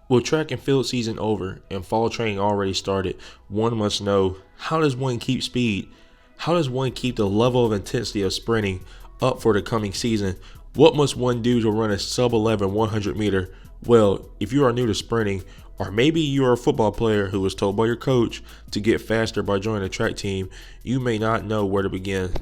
With track and field season over and fall training already started, one must know, how does one keep speed? How does one keep the level of intensity of sprinting up for the coming season? What must one do to run a sub 11 100 meter? Well, if you are new to sprinting, or maybe you are a football player who was told by your coach to get faster by joining a track team, you may not know where to begin.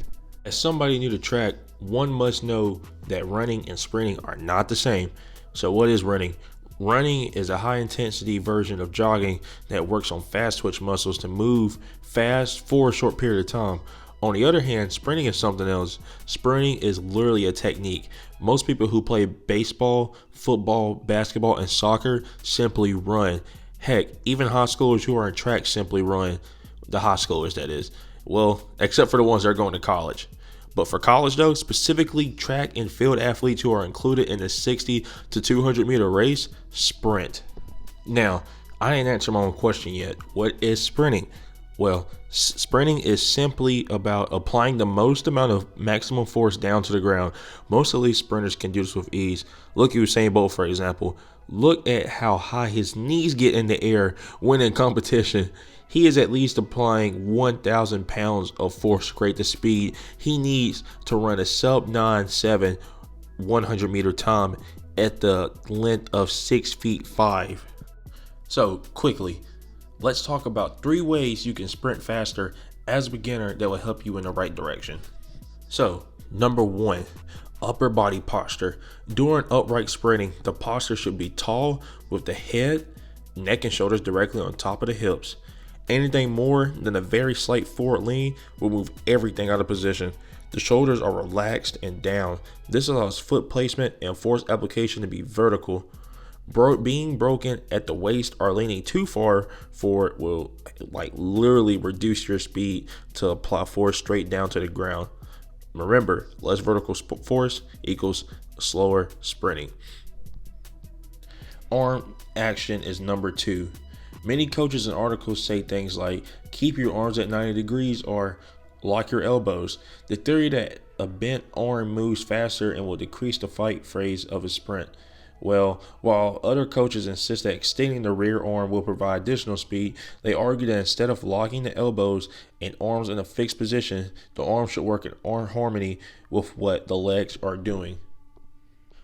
As somebody new to track, one must know that running and sprinting are not the same. So what is running? Running is a high intensity version of jogging that works on fast twitch muscles to move fast for a short period of time. On the other hand, sprinting is something else. Sprinting is literally a technique. Most people who play baseball, football, basketball, and soccer simply run. Heck, even high schoolers who are in track simply run. The high schoolers, that is. Well, except for the ones that are going to college. But for college though, specifically track and field athletes who are included in the 60 to 200 meter race, sprint. Now, I didn't answer my own question yet. What is sprinting? Well, sprinting is simply about applying the most amount of maximum force down to the ground. Most elite sprinters can do this with ease. Look at Usain Bolt, for example. Look at how high his knees get in the air when in competition. He is at least applying 1,000 pounds of force to create the speed he needs to run a sub 9.7 100 meter time at the length of 6 feet 5. So quickly, let's talk about 3 ways you can sprint faster as a beginner that will help you in the right direction. So, number 1, upper body posture. During upright sprinting, the posture should be tall with the head, neck, and shoulders directly on top of the hips. Anything more than a very slight forward lean will move everything out of position. The shoulders are relaxed and down. This allows foot placement and force application to be vertical. Being broken at the waist or leaning too far forward will literally reduce your speed to apply force straight down to the ground. Remember, less vertical force equals slower sprinting. Arm action is number 2. Many coaches and articles say things like keep your arms at 90 degrees or lock your elbows. The theory that a bent arm moves faster and will decrease the fight phase of a sprint. Well, while other coaches insist that extending the rear arm will provide additional speed, they argue that instead of locking the elbows and arms in a fixed position, the arm should work in arm harmony with what the legs are doing.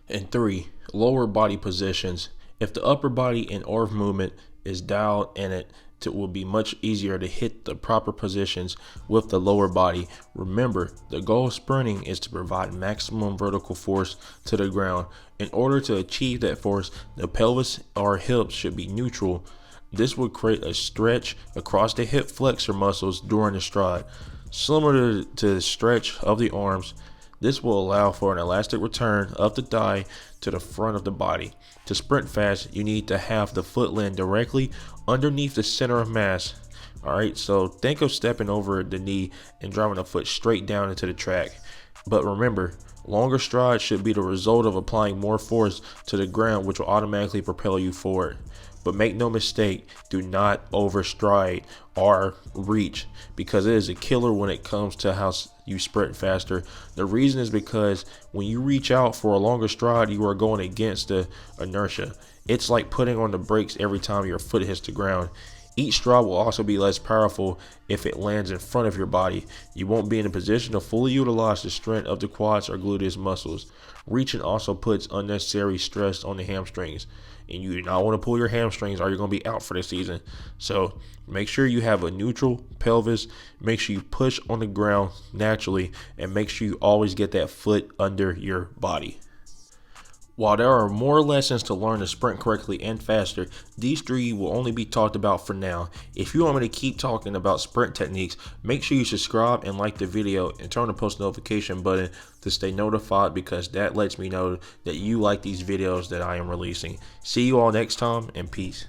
And 3, lower body positions. If the upper body and arm movement is dialed in, it will be much easier to hit the proper positions with the lower body. Remember, the goal of sprinting is to provide maximum vertical force to the ground. In order to achieve that force, the pelvis or hips should be neutral. This would create a stretch across the hip flexor muscles during the stride. Similar to the stretch of the arms, this will allow for an elastic return of the thigh to the front of the body. To sprint fast, you need to have the foot land directly underneath the center of mass. Alright, so think of stepping over the knee and driving the foot straight down into the track. But remember, longer strides should be the result of applying more force to the ground, which will automatically propel you forward. But make no mistake, do not overstride or reach, because it is a killer when it comes to how you sprint faster. The reason is because when you reach out for a longer stride, you are going against the inertia. It's like putting on the brakes every time your foot hits the ground. Each stride will also be less powerful if it lands in front of your body. You won't be in a position to fully utilize the strength of the quads or gluteus muscles. Reaching also puts unnecessary stress on the hamstrings, and you do not want to pull your hamstrings or you're going to be out for the season. So make sure you have a neutral pelvis, make sure you push on the ground naturally, and make sure you always get that foot under your body. While there are more lessons to learn to sprint correctly and faster, these 3 will only be talked about for now. If you want me to keep talking about sprint techniques, make sure you subscribe and like the video and turn on the post notification button to stay notified, because that lets me know that you like these videos that I am releasing. See you all next time, and peace.